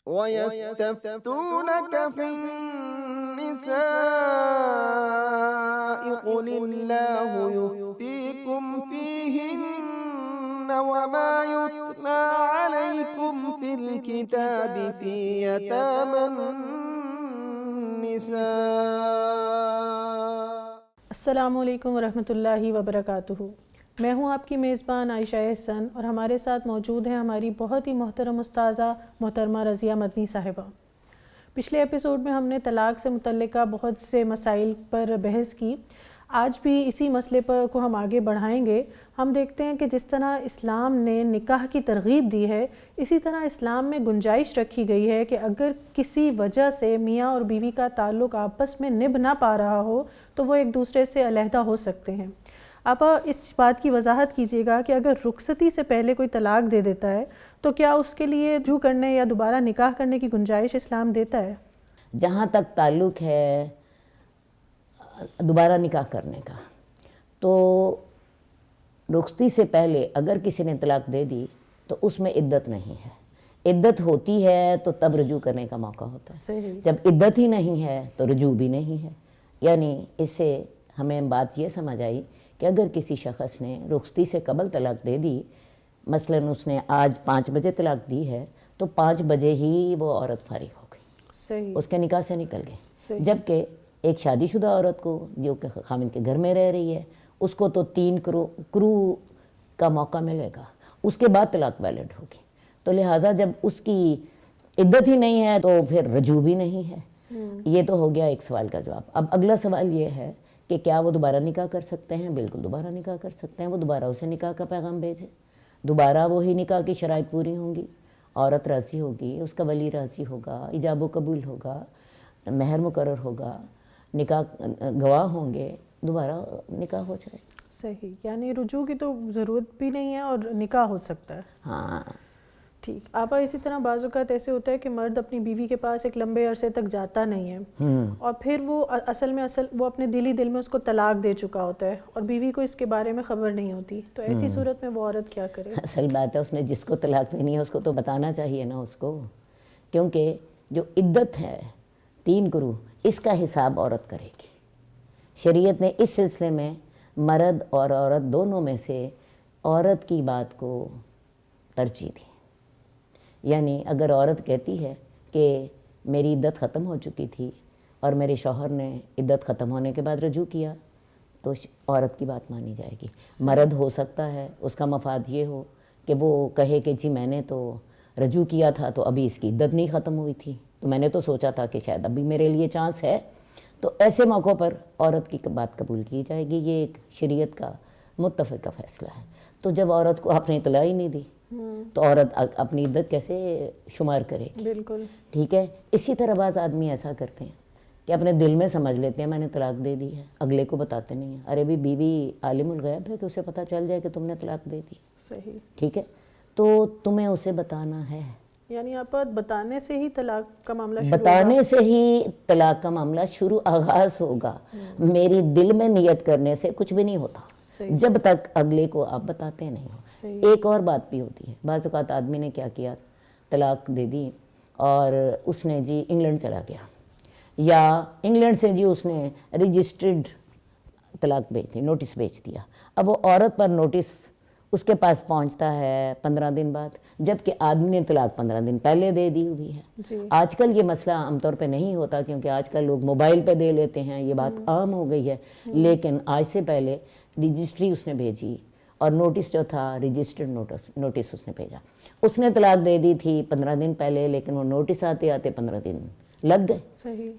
وَيَسْتَفْتُونَكَ فِي النِّسَاءِ قُلِ اللَّهُ يُفْتِيكُمْ فِيهِنَّ وَمَا يُتْلَى عَلَيْكُمْ فِي الْكِتَابِ فِي يَتَامَى النِّسَاءِ۔ السلام علیکم ورحمۃ اللہ وبرکاتہ۔ میں ہوں آپ کی میزبان عائشہ احسن، اور ہمارے ساتھ موجود ہیں ہماری بہت ہی محترم استاذہ محترمہ رضیہ مدنی صاحبہ۔ پچھلے ایپیسوڈ میں ہم نے طلاق سے متعلقہ بہت سے مسائل پر بحث کی۔ آج بھی اسی مسئلے کو ہم آگے بڑھائیں گے۔ ہم دیکھتے ہیں کہ جس طرح اسلام نے نکاح کی ترغیب دی ہے، اسی طرح اسلام میں گنجائش رکھی گئی ہے کہ اگر کسی وجہ سے میاں اور بیوی کا تعلق آپس میں نبھ نہ پا رہا ہو تو وہ ایک دوسرے سے علیحدہ ہو سکتے ہیں۔ آپ اس بات کی وضاحت کیجیے گا کہ اگر رخصتی سے پہلے کوئی طلاق دے دیتا ہے تو کیا اس کے لیے رجوع کرنے یا دوبارہ نکاح کرنے کی گنجائش اسلام دیتا ہے؟ جہاں تک تعلق ہے دوبارہ نکاح کرنے کا، تو رخصتی سے پہلے اگر کسی نے طلاق دے دی تو اس میں عدت نہیں ہے۔ عدت ہوتی ہے تو تب رجوع کرنے کا موقع ہوتا ہے۔ صحیح۔ جب عدت ہی نہیں ہے تو رجوع بھی نہیں ہے۔ یعنی اس سے ہمیں بات یہ سمجھ آئی کہ اگر کسی شخص نے رخصتی سے قبل طلاق دے دی، مثلاً اس نے آج 5 بجے طلاق دی ہے تو 5 بجے ہی وہ عورت فارغ ہو گئی، صحیح، اس کے نکاح سے نکل گئی۔ صحیح۔ جبکہ ایک شادی شدہ عورت کو جو کہ خاوند کے گھر میں رہ رہی ہے، اس کو تو 3 قروء کا موقع ملے گا، اس کے بعد طلاق ویلڈ ہوگی۔ تو لہٰذا جب اس کی عدت ہی نہیں ہے تو پھر رجوع بھی نہیں ہے۔ یہ تو ہو گیا ایک سوال کا جواب۔ اب اگلا سوال یہ ہے کہ کیا وہ دوبارہ نکاح کر سکتے ہیں؟ بالکل دوبارہ نکاح کر سکتے ہیں۔ وہ دوبارہ اسے نکاح کا پیغام بھیجے، دوبارہ وہی نکاح کی شرائط پوری ہوں گی، عورت راضی ہوگی، اس کا ولی راضی ہوگا، ایجاب و قبول ہوگا، مہر مقرر ہوگا، نکاح گواہ ہوں گے، دوبارہ نکاح ہو جائے۔ صحیح، یعنی رجوع کی تو ضرورت بھی نہیں ہے اور نکاح ہو سکتا ہے۔ ہاں ٹھیک۔ آپا اسی طرح بعض اوقات ایسے ہوتا ہے کہ مرد اپنی بیوی کے پاس ایک لمبے عرصے تک جاتا نہیں ہے، اور پھر وہ وہ اپنے دل میں اس کو طلاق دے چکا ہوتا ہے اور بیوی کو اس کے بارے میں خبر نہیں ہوتی، تو ایسی صورت میں وہ عورت کیا کرے؟ اصل بات ہے، اس نے جس کو طلاق دینی ہے اس کو تو بتانا چاہیے نا اس کو، کیونکہ جو عدت ہے 3 قروء، اس کا حساب عورت کرے گی۔ شریعت نے اس سلسلے میں مرد اور عورت دونوں میں سے عورت کی بات کو ترجیح دی۔ یعنی اگر عورت کہتی ہے کہ میری عدت ختم ہو چکی تھی اور میرے شوہر نے عدت ختم ہونے کے بعد رجوع کیا تو عورت کی بات مانی جائے گی۔ مرد ہو سکتا ہے اس کا مفاد یہ ہو کہ وہ کہے کہ جی میں نے تو رجوع کیا تھا تو ابھی اس کی عدت نہیں ختم ہوئی تھی، تو میں نے تو سوچا تھا کہ شاید ابھی میرے لیے چانس ہے، تو ایسے موقعوں پر عورت کی بات قبول کی جائے گی۔ یہ ایک شریعت کا متفقہ فیصلہ ہے۔ تو جب عورت کو آپ نے اطلاع ہی نہیں دی تو عورت اپنی عدت کیسے شمار کرے گی؟ بالکل ٹھیک ہے۔ اسی طرح بعض آدمی ایسا کرتے ہیں کہ اپنے دل میں سمجھ لیتے ہیں میں نے طلاق دے دی ہے، اگلے کو بتاتے نہیں ہیں۔ ارے بھی بیوی عالم الغیب ہے کہ اسے پتہ چل جائے کہ تم نے طلاق دے دی، صحیح۔ ٹھیک ہے، تو تمہیں اسے بتانا ہے۔ یعنی آپ بتانے سے ہی طلاق کا معاملہ بتانے سے ہی طلاق کا معاملہ آغاز ہوگا۔ میری دل میں نیت کرنے سے کچھ بھی نہیں ہوتا جب تک اگلے کو آپ بتاتے نہیں ہو۔ ایک اور بات بھی ہوتی ہے، بعض اوقات آدمی نے کیا کیا، طلاق دے دی اور اس نے جی انگلینڈ چلا گیا، یا انگلینڈ سے جی اس نے رجسٹرڈ طلاق بھیج دی، نوٹس بھیج دیا۔ اب وہ عورت پر نوٹس اس کے پاس پہنچتا ہے 15 دن بعد، جبکہ آدمی نے طلاق 15 دن پہلے دے دی ہوئی ہے۔ آج کل یہ مسئلہ عام طور پہ نہیں ہوتا کیونکہ آج کل لوگ موبائل پہ دے لیتے ہیں، یہ بات عام ہو گئی ہے، لیکن آج سے پہلے رجسٹری اس نے بھیجی اور نوٹس جو تھا رجسٹرڈ نوٹس اس نے بھیجا۔ اس نے طلاق دے دی تھی 15 دن پہلے، لیکن وہ نوٹس آتے آتے 15 دن لگ گئے،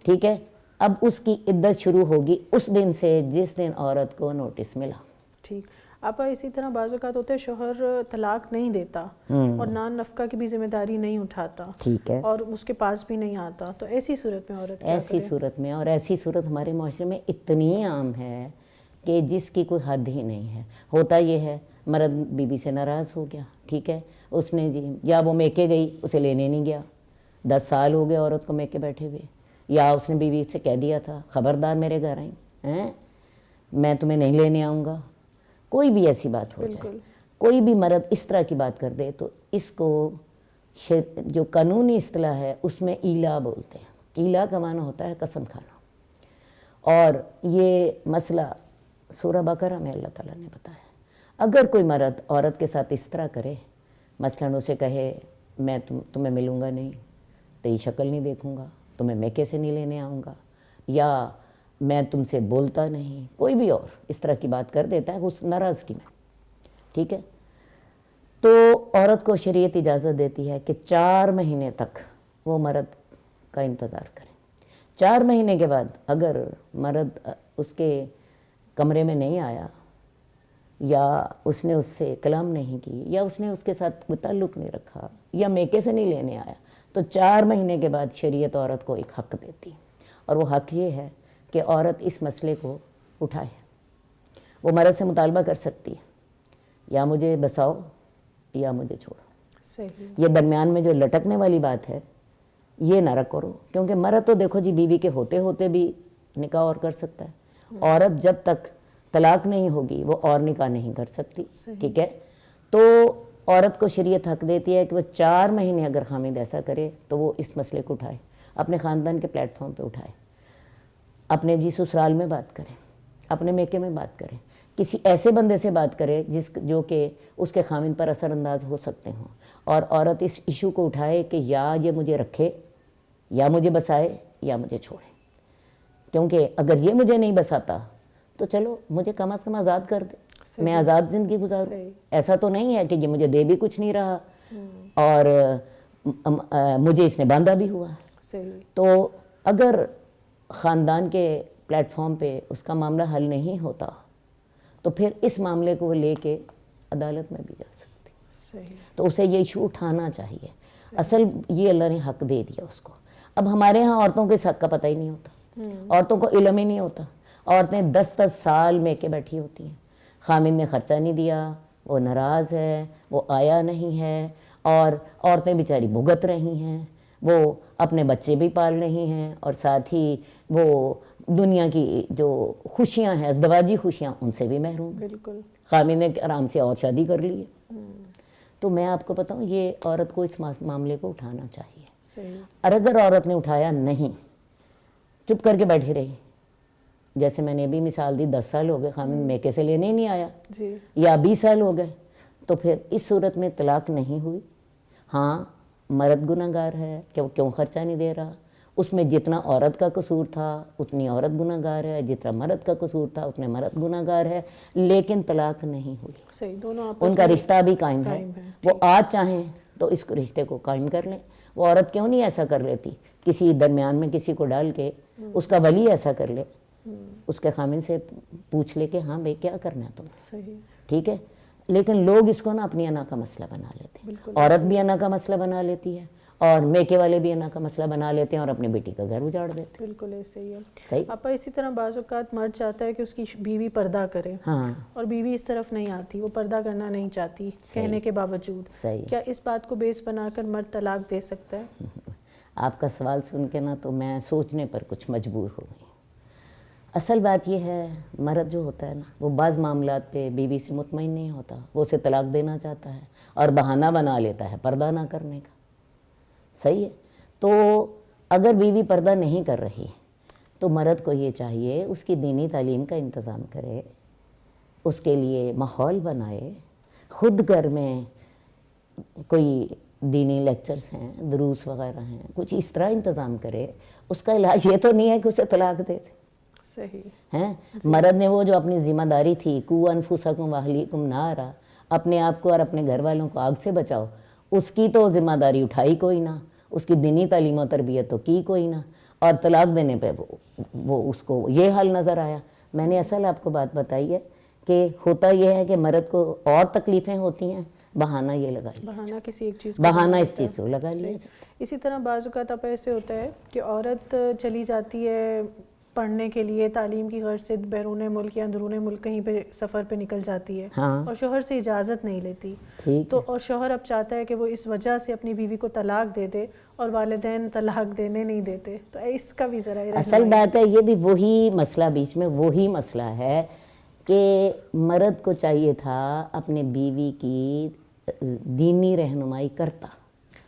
ٹھیک ہے۔ اب اس کی عدت شروع ہوگی اس دن سے جس دن عورت کو نوٹس ملا۔ ٹھیک۔ آپ اسی طرح بعض اوقات ہوتے ہیں شوہر طلاق نہیں دیتا اور نان نفقہ کی بھی ذمہ داری نہیں اٹھاتا، ٹھیک ہے، اور اس کے پاس بھی نہیں آتا، تو ایسی صورت میں عورت کیا کرے؟ ایسی صورت ہمارے معاشرے میں اتنی عام ہے کہ جس کی کوئی حد ہی نہیں ہے۔ ہوتا یہ ہے مرد بیوی سے ناراض ہو گیا، ٹھیک ہے، اس نے جی یا وہ میکے گئی اسے لینے نہیں گیا، 10 سال ہو گئے عورت کو میکے بیٹھے ہوئے، یا اس نے بیوی سے کہہ دیا تھا خبردار میرے گھر آئیں میں تمہیں نہیں لینے آؤں گا۔ کوئی بھی ایسی بات ہو جائے، کوئی بھی مرد اس طرح کی بات کر دے تو اس کو جو قانونی اصطلاح ہے اس میں ایلا بولتے ہیں. ایلا کا معنی ہوتا ہے قسم کھانا. اور یہ مسئلہ سورہ بقرہ میں اللہ تعالیٰ نے بتایا. اگر کوئی مرد عورت کے ساتھ اس طرح کرے، مثلاً اسے کہے میں تمہیں ملوں گا نہیں، تیری شکل نہیں دیکھوں گا، تمہیں میکے سے نہیں لینے آؤں گا، یا میں تم سے بولتا نہیں، کوئی بھی اور اس طرح کی بات کر دیتا ہے اس ناراضگی میں، ٹھیک ہے، تو عورت کو شریعت اجازت دیتی ہے کہ 4 مہینے تک وہ مرد کا انتظار کرے. 4 مہینے کے بعد اگر مرد اس کے کمرے میں نہیں آیا، یا اس نے اس سے کلام نہیں کی، یا اس نے اس کے ساتھ کوئی تعلق نہیں رکھا، یا میکے سے نہیں لینے آیا، تو 4 مہینے کے بعد شریعت عورت کو ایک حق دیتی. اور وہ حق یہ ہے کہ عورت اس مسئلے کو اٹھائے. وہ مرد سے مطالبہ کر سکتی ہے یا مجھے بساؤ یا مجھے چھوڑو. صحیح. یہ درمیان میں جو لٹکنے والی بات ہے یہ نہ کرو، کیونکہ مرد تو دیکھو جی بیوی کے ہوتے ہوتے بھی نکاح اور کر سکتا ہے. عورت جب تک طلاق نہیں ہوگی وہ اور نکاح نہیں کر سکتی. ٹھیک ہے، تو عورت کو شریعت حق دیتی ہے کہ وہ 4 مہینے اگر خامد ایسا کرے تو وہ اس مسئلے کو اٹھائے، اپنے خاندان کے پلیٹ فارم پہ اٹھائے، اپنے جی سسرال میں بات کریں، اپنے میکے میں بات کریں، کسی ایسے بندے سے بات کرے جو کہ اس کے خامد پر اثر انداز ہو سکتے ہوں، اور عورت اس ایشو کو اٹھائے کہ یا یہ مجھے رکھے، یا مجھے بسائے، یا مجھے چھوڑے. کیونکہ اگر یہ مجھے نہیں بساتا تو چلو مجھے کم از کم آزاد کر دے، میں آزاد زندگی گزاروں. ایسا تو نہیں ہے کہ یہ مجھے دے بھی کچھ نہیں رہا اور مجھے اس نے باندھا بھی ہوا. تو اگر خاندان کے پلیٹ فارم پہ اس کا معاملہ حل نہیں ہوتا تو پھر اس معاملے کو وہ لے کے عدالت میں بھی جا سکتی. تو اسے یہ ایشو اٹھانا چاہیے. اصل یہ اللہ نے حق دے دیا اس کو. اب ہمارے ہاں عورتوں کے اس حق کا پتہ ہی نہیں ہوتا، عورتوں کو علم ہی نہیں ہوتا. عورتیں 10 سال میں کے بیٹھی ہوتی ہیں، خامد نے خرچہ نہیں دیا، وہ ناراض ہے، وہ آیا نہیں ہے، اور عورتیں بیچاری بھگت رہی ہیں، وہ اپنے بچے بھی پال رہی ہیں، اور ساتھ ہی وہ دنیا کی جو خوشیاں ہیں، ازدواجی خوشیاں، ان سے بھی محروم. بالکل. خامد نے آرام سے اور شادی کر لی ہے. تو میں آپ کو بتاؤں یہ عورت کو اس معاملے کو اٹھانا چاہیے. اور اگر عورت نے اٹھایا نہیں، چپ کر کے بیٹھی رہی، جیسے میں نے بھی مثال دی، 10 سال ہو گئے خامد میکے سے لینے ہی نہیں آیا، یا 20 سال ہو گئے، تو پھر اس صورت میں طلاق نہیں ہوئی. ہاں مرد گناہگار ہے کہ وہ کیوں خرچہ نہیں دے رہا، اس میں جتنا عورت کا قصور تھا اتنی عورت گناہگار ہے، جتنا مرد کا قصور تھا اتنے مرد گناہگار ہے، لیکن طلاق نہیں ہوئی. ان کا رشتہ بھی قائم ہے. وہ آج چاہیں تو اس رشتے کو قائم کر لیں. وہ عورت کیوں نہیں ایسا کر لیتی، کسی درمیان میں کسی کو ڈال کے اس کا ولی ایسا کر لے، اس کے خامد سے پوچھ لے کہ ہاں بھائی کیا کرنا ہے تمہیں، ٹھیک ہے. لیکن لوگ اس کو نا اپنی انا کا مسئلہ بنا لیتے ہیں. عورت بھی انا کا مسئلہ بنا لیتی ہے، اور میکے والے بھی انا کا مسئلہ بنا لیتے ہیں، اور اپنی بیٹی کا گھر اجاڑ دیتے ہیں. بالکل ایسے ہی ہے. صحیح. آپا اسی طرح بعض اوقات مرد چاہتا ہے کہ اس کی بیوی پردہ کرے، ہاں، اور بیوی اس طرف نہیں آتی، وہ پردہ کرنا نہیں چاہتی کہنے کے باوجود. صحیح. کیا اس بات کو بیس بنا کر مرد طلاق دے سکتا ہے؟ آپ کا سوال سن کے نا تو میں سوچنے پر کچھ مجبور ہو گئی. اصل بات یہ ہے، مرد جو ہوتا ہے نا وہ بعض معاملات پہ بیوی سے مطمئن نہیں ہوتا، وہ اسے طلاق دینا چاہتا ہے اور بہانہ بنا لیتا ہے پردہ نہ کرنے کا. صحیح ہے. تو اگر بیوی پردہ نہیں کر رہی تو مرد کو یہ چاہیے اس کی دینی تعلیم کا انتظام کرے، اس کے لیے ماحول بنائے، خود گھر میں کوئی دینی لیکچرز ہیں، دروس وغیرہ ہیں، کچھ اس طرح انتظام کرے. اس کا علاج یہ تو نہیں ہے کہ اسے طلاق دے دے. صحیح ہیں. مرد نے وہ جو اپنی ذمہ داری تھی، قوا انفسکم واہلیکم نارا، اپنے آپ کو اور اپنے گھر والوں کو آگ سے بچاؤ، اس کی تو ذمہ داری اٹھائی کوئی نہ، اس کی دینی تعلیم و تربیت تو کی کوئی نہ، اور طلاق دینے پہ وہ اس کو یہ حل نظر آیا. میں نے اصل آپ کو بات بتائی ہے کہ ہوتا یہ ہے کہ مرد کو اور تکلیفیں ہوتی ہیں، بہانہ یہ لگا لیا، بہانہ کسی ایک چیز بہانہ اس چیز کو لگا لیا. اسی طرح بعض اوقات اب ایسے ہوتا ہے کہ عورت چلی جاتی ہے پڑھنے کے لیے، تعلیم کی غرض سے بیرون ملک یا اندرون ملک کہیں پہ سفر پہ نکل جاتی ہے، اور شوہر سے اجازت نہیں لیتی. تو اور شوہر اب چاہتا ہے کہ وہ اس وجہ سے اپنی بیوی کو طلاق دے دے، اور والدین طلاق دینے نہیں دیتے. تو اس کا بھی ذرا اصل بات ہے، یہ بھی وہی مسئلہ، بیچ میں وہی مسئلہ ہے کہ مرد کو چاہیے تھا اپنے بیوی کی دینی رہنمائی کرتا.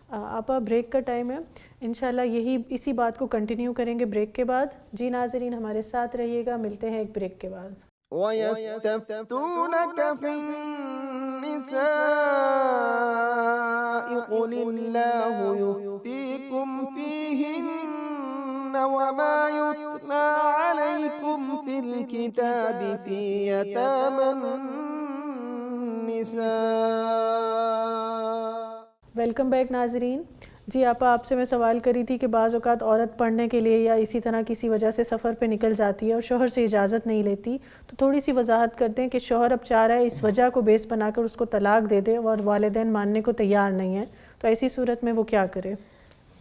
آپا بریک کا ٹائم ہے، انشاءاللہ اسی بات کو کنٹینیو کریں گے بریک کے بعد. جی ناظرین ہمارے ساتھ رہیے گا، ملتے ہیں ایک بریک کے بعد. وَيَسْتَفْتُونَكَ فِي النِّسَاءِ قُلِ اللَّهُ يُفْتِيكُمْ فِيهِنَّ وَمَا يُتْلَى عَلَيْكُمْ فِي الْكِتَابِ فِي يَتَامَى النِّسَاءِ. ویلکم بیک ناظرین. جی آپا آپ سے میں سوال کری تھی کہ بعض اوقات عورت پڑھنے کے لیے یا اسی طرح کسی وجہ سے سفر پہ نکل جاتی ہے اور شوہر سے اجازت نہیں لیتی، تو تھوڑی سی وضاحت کر دیں کہ شوہر اب چاہ رہا ہے اس وجہ کو بیس بنا کر اس کو طلاق دے دے اور والدین ماننے کو تیار نہیں ہیں، تو ایسی صورت میں وہ کیا کرے؟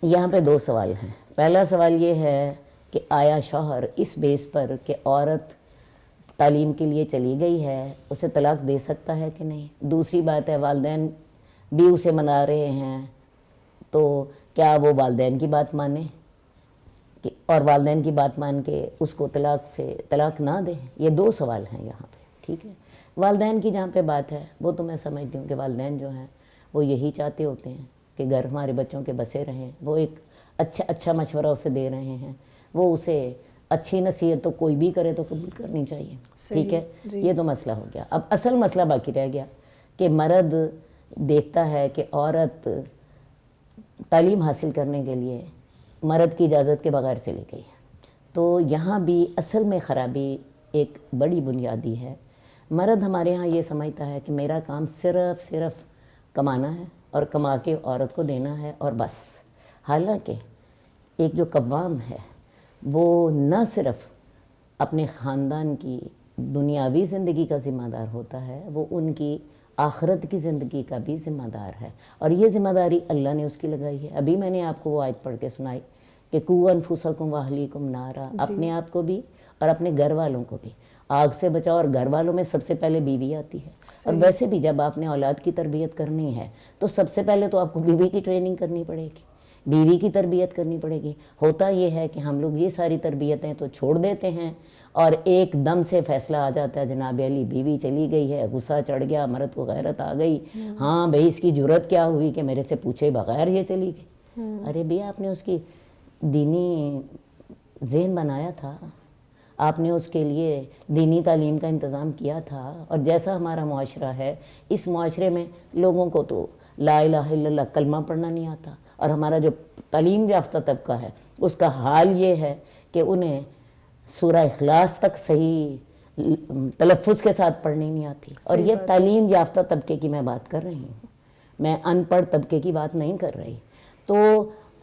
یہاں پہ دو سوال ہیں. پہلا سوال یہ ہے کہ آیا شوہر اس بیس پر کہ عورت تعلیم کے لیے چلی گئی ہے اسے طلاق دے سکتا ہے کہ نہیں. دوسری بات ہے والدین بھی اسے منا رہے ہیں تو کیا وہ والدین کی بات مانے اور والدین کی بات مان کے اس کو طلاق نہ دے. یہ دو سوال ہیں یہاں پہ. ٹھیک ہے، والدین کی جہاں پہ بات ہے وہ تو میں سمجھتی ہوں کہ والدین جو ہیں وہ یہی چاہتے ہوتے ہیں کہ گھر ہمارے بچوں کے بسے رہیں. وہ ایک اچھا مشورہ اسے دے رہے ہیں، وہ اسے اچھی نصیحت تو کوئی بھی کرے تو قبول کرنی چاہیے. ٹھیک ہے، یہ تو مسئلہ ہو گیا. اب اصل مسئلہ باقی رہ گیا کہ مرد دیکھتا ہے کہ عورت تعلیم حاصل کرنے کے لیے مرد کی اجازت کے بغیر چلی گئی ہے. تو یہاں بھی اصل میں خرابی ایک بڑی بنیادی ہے. مرد ہمارے ہاں یہ سمجھتا ہے کہ میرا کام صرف کمانا ہے اور کما کے عورت کو دینا ہے اور بس. حالانکہ ایک جو قوام ہے وہ نہ صرف اپنے خاندان کی دنیاوی زندگی کا ذمہ دار ہوتا ہے، وہ ان کی آخرت کی زندگی کا بھی ذمہ دار ہے. اور یہ ذمہ داری اللہ نے اس کی لگائی ہے. ابھی میں نے آپ کو وہ آیت پڑھ کے سنائی کہ قُوْ أَنفُسَكُمْ وَأَهْلِيكُمْ نَارًا، اپنے آپ کو بھی اور اپنے گھر والوں کو بھی آگ سے بچاؤ. اور گھر والوں میں سب سے پہلے بیوی آتی ہے. اور ویسے بھی جب آپ نے اولاد کی تربیت کرنی ہے تو سب سے پہلے تو آپ کو بیوی کی ٹریننگ کرنی پڑے گی، بیوی کی تربیت کرنی پڑے گی. ہوتا یہ ہے کہ ہم لوگ یہ ساری تربیتیں تو چھوڑ دیتے ہیں اور ایک دم سے فیصلہ آ جاتا ہے جناب علی بیوی چلی گئی ہے، غصہ چڑھ گیا، مرد کو غیرت آ گئی، ہاں بھئی اس کی جرت کیا ہوئی کہ میرے سے پوچھے بغیر یہ چلی گئی. ارے بھیا آپ نے اس کی دینی ذہن بنایا تھا، آپ نے اس کے لیے دینی تعلیم کا انتظام کیا تھا. اور جیسا ہمارا معاشرہ ہے اس معاشرے میں لوگوں کو تو لا الہ الا اللہ کلمہ پڑھنا نہیں آتا، اور ہمارا جو تعلیم یافتہ طبقہ ہے اس کا حال یہ ہے کہ انہیں سورہ اخلاص تک صحیح تلفظ کے ساتھ پڑھنی نہیں آتی. اور یہ تعلیم یافتہ طبقے کی میں بات کر رہی ہوں، میں ان پڑھ طبقے کی بات نہیں کر رہی. تو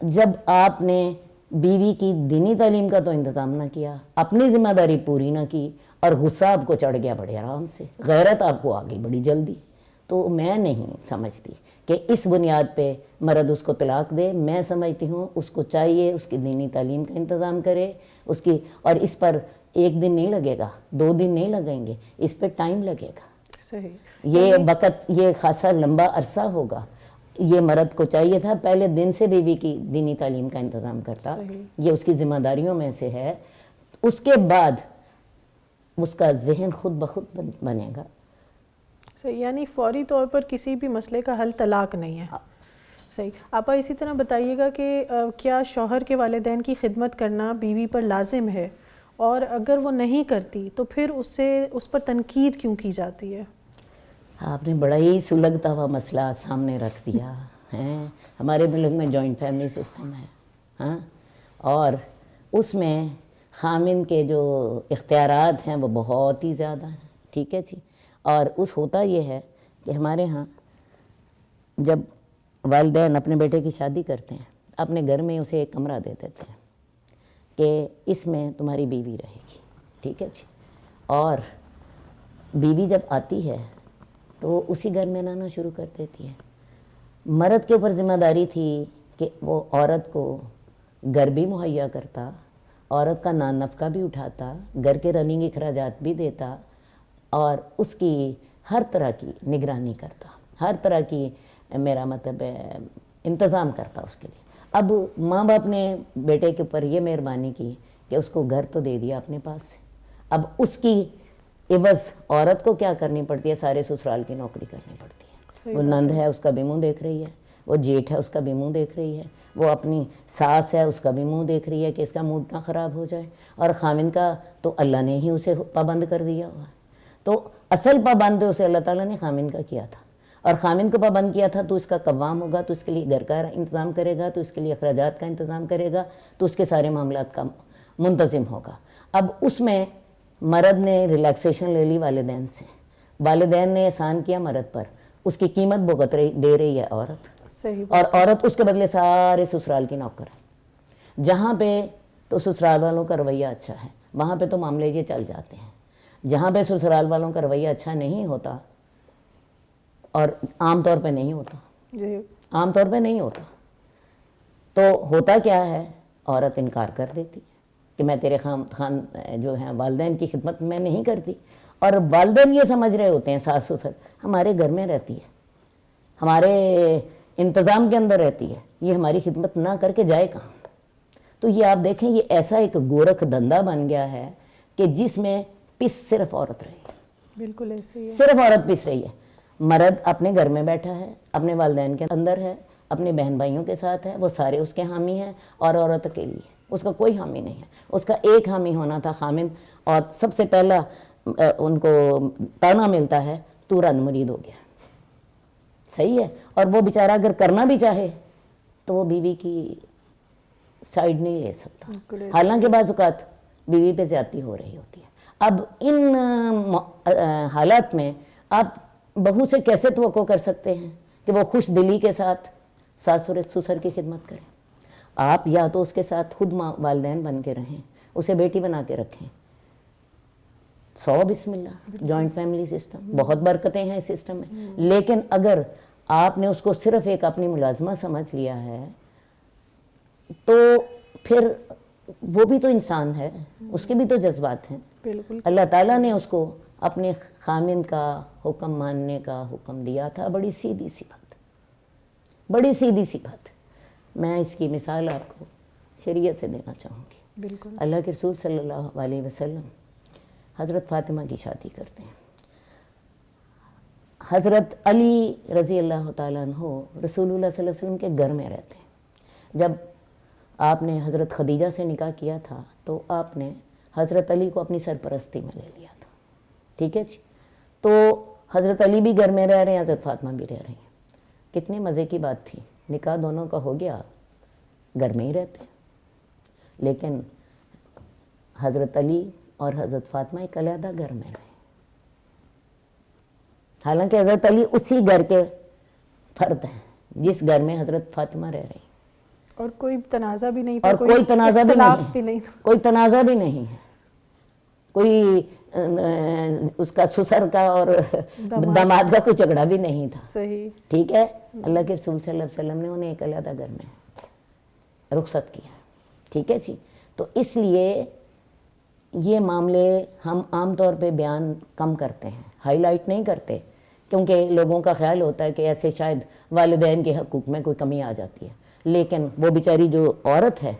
جب آپ نے بیوی کی دینی تعلیم کا تو انتظام نہ کیا، اپنی ذمہ داری پوری نہ کی، اور غصہ آپ کو چڑھ گیا بڑے آرام سے، غیرت آپ کو آ گئی بڑی جلدی، تو میں نہیں سمجھتی کہ اس بنیاد پہ مرد اس کو طلاق دے. میں سمجھتی ہوں اس کو چاہیے اس کی دینی تعلیم کا انتظام کرے، اس کی، اور اس پر ایک دن نہیں لگے گا، 2 دن نہیں لگیں گے، اس پہ ٹائم لگے گا. صحیح، یہ وقت، یہ خاصا لمبا عرصہ ہوگا. یہ مرد کو چاہیے تھا پہلے دن سے بیوی کی دینی تعلیم کا انتظام کرتا، یہ اس کی ذمہ داریوں میں سے ہے. اس کے بعد اس کا ذہن خود بخود بنے گا. یعنی فوری طور پر کسی بھی مسئلے کا حل طلاق نہیں ہے. صحیح. آپا اسی طرح بتائیے گا کہ کیا شوہر کے والدین کی خدمت کرنا بیوی پر لازم ہے، اور اگر وہ نہیں کرتی تو پھر اس پر تنقید کیوں کی جاتی ہے؟ آپ نے بڑا ہی سلگتا ہوا مسئلہ سامنے رکھ دیا ہے. ہمارے ملک میں جوائنٹ فیملی سسٹم ہے، ہاں، اور اس میں خامن کے جو اختیارات ہیں وہ بہت ہی زیادہ ہیں. ٹھیک ہے جی. اور ہوتا یہ ہے کہ ہمارے ہاں جب والدین اپنے بیٹے کی شادی کرتے ہیں اپنے گھر میں اسے ایک کمرہ دے دیتے ہیں کہ اس میں تمہاری بیوی رہے گی. ٹھیک ہے جی. اور بیوی جب آتی ہے تو اسی گھر میں رہنا شروع کر دیتی ہے. مرد کے اوپر ذمہ داری تھی کہ وہ عورت کو گھر بھی مہیا کرتا، عورت کا نان نفقہ بھی اٹھاتا، گھر کے رننگ اخراجات بھی دیتا، اور اس کی ہر طرح کی نگرانی کرتا، ہر طرح کی میرا مطلب انتظام کرتا اس کے لیے. اب ماں باپ نے بیٹے کے اوپر یہ مہربانی کی کہ اس کو گھر تو دے دیا اپنے پاس سے، اب اس کی عوض عورت کو کیا کرنی پڑتی ہے؟ سارے سسرال کی نوکری کرنی پڑتی ہے. وہ نند ہے اس کا بھی منہ دیکھ رہی ہے، وہ جیٹھ ہے اس کا بھی منہ دیکھ رہی ہے، وہ اپنی ساس ہے اس کا بھی منہ دیکھ رہی ہے کہ اس کا موڈ نہ خراب ہو جائے، اور خامن کا تو اللہ نے ہی اسے پابند کر دیا ہوا ہے۔ تو اصل پابند اسے اللہ تعالیٰ نے خامن کا کیا تھا، اور خامن کو پابند کیا تھا تو اس کا قوام ہوگا، تو اس کے لیے گھر کا انتظام کرے گا، تو اس کے لیے اخراجات کا انتظام کرے گا، تو اس کے سارے معاملات کا منتظم ہوگا۔ اب اس میں مرد نے ریلیکسیشن لے لی والدین سے، والدین نے احسان کیا مرد پر، اس کی قیمت بھگت دے رہی ہے عورت، صحیح اور عورت اس کے بدلے سارے سسرال کی نوکر ہے۔ جہاں پہ تو سسرال والوں کا رویہ اچھا ہے وہاں پہ تو معاملے یہ چل جاتے ہیں، جہاں پہ سسرال والوں کا رویہ اچھا نہیں ہوتا، اور عام طور پہ نہیں ہوتا، جی عام طور پہ نہیں ہوتا، تو ہوتا کیا ہے، عورت انکار کر دیتی ہے کہ میں تیرے خان جو ہیں والدین کی خدمت میں نہیں کرتی، اور والدین یہ سمجھ رہے ہوتے ہیں ساس سسر ہمارے گھر میں رہتی ہے، ہمارے انتظام کے اندر رہتی ہے، یہ ہماری خدمت نہ کر کے جائے کہاں۔ تو یہ آپ دیکھیں یہ ایسا ایک گورکھ دھندا بن گیا ہے کہ جس میں پس صرف عورت رہی ہے، بالکل ایسے ہی ہے۔ صرف عورت پس رہی ہے، مرد اپنے گھر میں بیٹھا ہے، اپنے والدین کے اندر ہے، اپنے بہن بھائیوں کے ساتھ ہے، وہ سارے اس کے حامی ہیں، اور عورت اکیلی ہے، اس کا کوئی حامی نہیں ہے۔ اس کا ایک حامی ہونا تھا خامن، اور سب سے پہلا ان کو تانا ملتا ہے تو رن مرید ہو گیا، صحیح ہے، اور وہ بیچارہ اگر کرنا بھی چاہے تو وہ بیوی کی سائیڈ نہیں لے سکتا، حالانکہ بعض اوقات بیوی پہ زیادتی ہو رہی ہوتی ہے۔ اب ان حالات میں آپ بہو سے کیسے توقع کر سکتے ہیں کہ وہ خوش دلی کے ساتھ ساس سسر کی خدمت کریں؟ آپ یا تو اس کے ساتھ خود والدین بن کے رہیں، اسے بیٹی بنا کے رکھیں، 100 بسم اللہ، جوائنٹ فیملی سسٹم، بہت برکتیں ہیں اس سسٹم میں۔ لیکن اگر آپ نے اس کو صرف ایک اپنی ملازمہ سمجھ لیا ہے تو پھر وہ بھی تو انسان ہے، اس کے بھی تو جذبات ہیں۔ بالکل اللہ تعالیٰ نے اس کو اپنے خامن کا حکم ماننے کا حکم دیا تھا، بڑی سیدھی سی بات، بڑی سیدھی سی بات۔ میں اس کی مثال آپ کو شریعت سے دینا چاہوں گی۔ بالکل اللہ کے رسول صلی اللہ علیہ وسلم حضرت فاطمہ کی شادی کرتے ہیں، حضرت علی رضی اللہ تعالیٰ عنہ رسول اللہ صلی اللہ علیہ وسلم کے گھر میں رہتے ہیں۔ جب آپ نے حضرت خدیجہ سے نکاح کیا تھا تو آپ نے حضرت علی کو اپنی سرپرستی میں لے لیا تھا، ٹھیک ہے جی۔ تو حضرت علی بھی گھر میں رہ رہے ہیں، حضرت فاطمہ بھی رہ رہی ہیں، کتنے مزے کی بات تھی، نکاح دونوں کا ہو گیا، گھر میں ہی رہتے ہیں۔ لیکن حضرت علی اور حضرت فاطمہ ایک علیحدہ گھر میں رہے، حالانکہ حضرت علی اسی گھر کے فرد ہیں جس گھر میں حضرت فاطمہ رہ رہی، اور کوئی تنازع بھی نہیں تھا، اور کوئی تنازع بھی اختلاف نہیں بھی ہے، نہیں تھا۔ کوئی تنازع بھی نہیں ہے، کوئی اس کا سسر کا اور داماد کا کوئی جھگڑا بھی نہیں تھا، صحیح، ٹھیک ہے۔ اللہ کے رسول صلی اللہ علیہ وسلم نے انہیں ایک علیحدہ گھر میں رخصت کیا، ٹھیک ہے جی۔ تو اس لیے یہ معاملے ہم عام طور پہ بیان کم کرتے ہیں، ہائی لائٹ نہیں کرتے، کیونکہ لوگوں کا خیال ہوتا ہے کہ ایسے شاید والدین کے حقوق میں کوئی کمی آ جاتی ہے، لیکن وہ بیچاری جو عورت ہے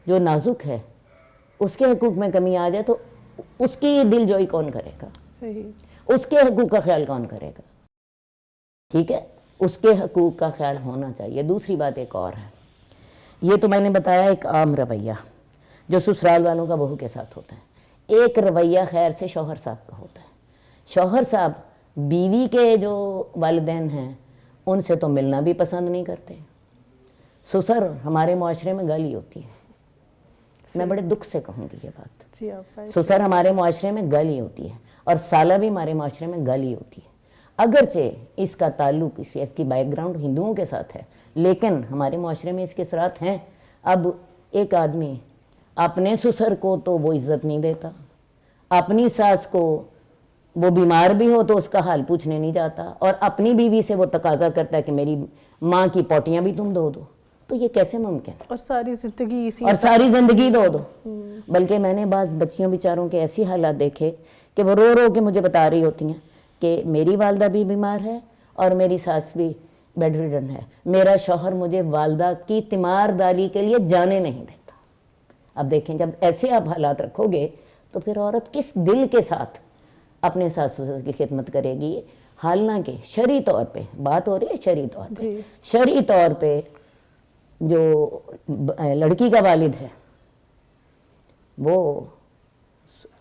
جو نازک ہے اس کے حقوق میں کمی آ جائے تو اس کی دل جوئی کون کرے گا، صحیح، اس کے حقوق کا خیال کون کرے گا، ٹھیک ہے، اس کے حقوق کا خیال ہونا چاہیے۔ دوسری بات ایک اور ہے، یہ تو میں نے بتایا ایک عام رویہ جو سسرال والوں کا بہو کے ساتھ ہوتا ہے، ایک رویہ خیر سے شوہر صاحب کا ہوتا ہے۔ شوہر صاحب بیوی کے جو والدین ہیں ان سے تو ملنا بھی پسند نہیں کرتے، سسر ہمارے معاشرے میں گالی ہوتی ہے، میں بڑے دکھ سے کہوں گی یہ بات، جی آپ سسر ہمارے معاشرے میں گالی ہوتی ہے، اور سالہ بھی ہمارے معاشرے میں گالی ہوتی ہے، اگرچہ اس کا تعلق اس کی بیک گراؤنڈ ہندوؤں کے ساتھ ہے، لیکن ہمارے معاشرے میں اس کے اثرات ہیں۔ اب ایک آدمی اپنے سسر کو تو وہ عزت نہیں دیتا، اپنی ساس کو وہ بیمار بھی ہو تو اس کا حال پوچھنے نہیں جاتا، اور اپنی بیوی سے وہ تقاضا کرتا ہے کہ میری ماں کی پوٹیاں بھی تم دو، تو یہ کیسے ممکن؟ اور ساری زندگی اسی، اور ساری زندگی دو۔ بلکہ میں نے بعض بچیوں بیچاروں کے ایسی حالات دیکھے کہ وہ رو رو کے مجھے بتا رہی ہوتی ہیں کہ میری والدہ بھی بیمار ہے اور میری ساس بھی بیڈ ریڈن ہے، میرا شوہر مجھے والدہ کی تیمارداری کے لیے جانے نہیں دیتا۔ اب دیکھیں جب ایسے آپ حالات رکھو گے تو پھر عورت کس دل کے ساتھ اپنے ساس سسر کی خدمت کرے گی؟ حالانکہ شرعی طور پہ بات ہو رہی ہے، شرعی طور پہ جی شرعی طور پہ جو لڑکی کا والد ہے وہ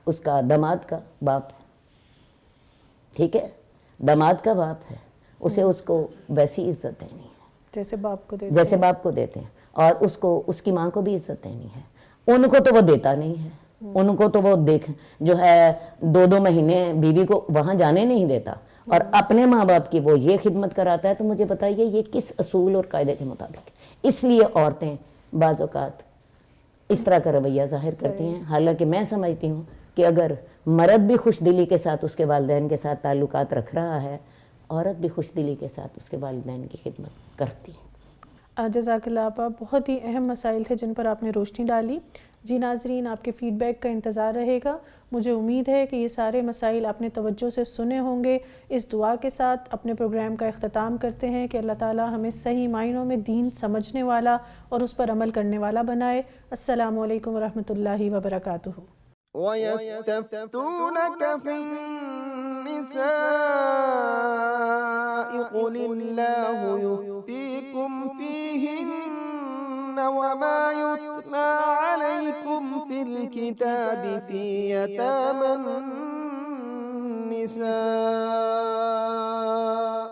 اس کا داماد کا باپ ہے، ٹھیک ہے، داماد کا باپ ہے، اسے اس کو ویسی عزت دینی ہے جیسے باپ کو دیتے جیسے باپ کو دیتے ہیں، اور اس کو اس کی ماں کو بھی عزت دینی ہے۔ ان کو تو وہ دیتا نہیں ہے، ان کو تو وہ دیکھ جو ہے 2 مہینے بیوی کو وہاں جانے نہیں دیتا، اور اپنے ماں باپ کی وہ یہ خدمت کراتا ہے، تو مجھے بتائیے یہ کس اصول اور قاعدے کے مطابق؟ اس لیے عورتیں بعض اوقات اس طرح کا رویہ ظاہر کرتی ہیں، حالانکہ میں سمجھتی ہوں کہ اگر مرد بھی خوش دلی کے ساتھ اس کے والدین کے ساتھ تعلقات رکھ رہا ہے، عورت بھی خوش دلی کے ساتھ اس کے والدین کی خدمت کرتی ہے۔ جزاک اللہ آپا، بہت ہی اہم مسائل تھے جن پر آپ نے روشنی ڈالی۔ جی ناظرین، آپ کے فیڈ بیک کا انتظار رہے گا۔ مجھے امید ہے کہ یہ سارے مسائل آپ نے توجہ سے سنے ہوں گے۔ اس دعا کے ساتھ اپنے پروگرام کا اختتام کرتے ہیں کہ اللہ تعالی ہمیں صحیح معنوں میں دین سمجھنے والا اور اس پر عمل کرنے والا بنائے۔ السلام علیکم ورحمۃ اللہ وبرکاتہ۔ وَيَسْتَفْتُونَكَ فِي النِّسَاءِ قُلِ اللَّهُ يُفْتِيكُمْ فِيهِنَّ وَمَا يُتْلَى عَلَيْكُمْ فِي الْكِتَابِ فِي يَتَامَى النِّسَاءِ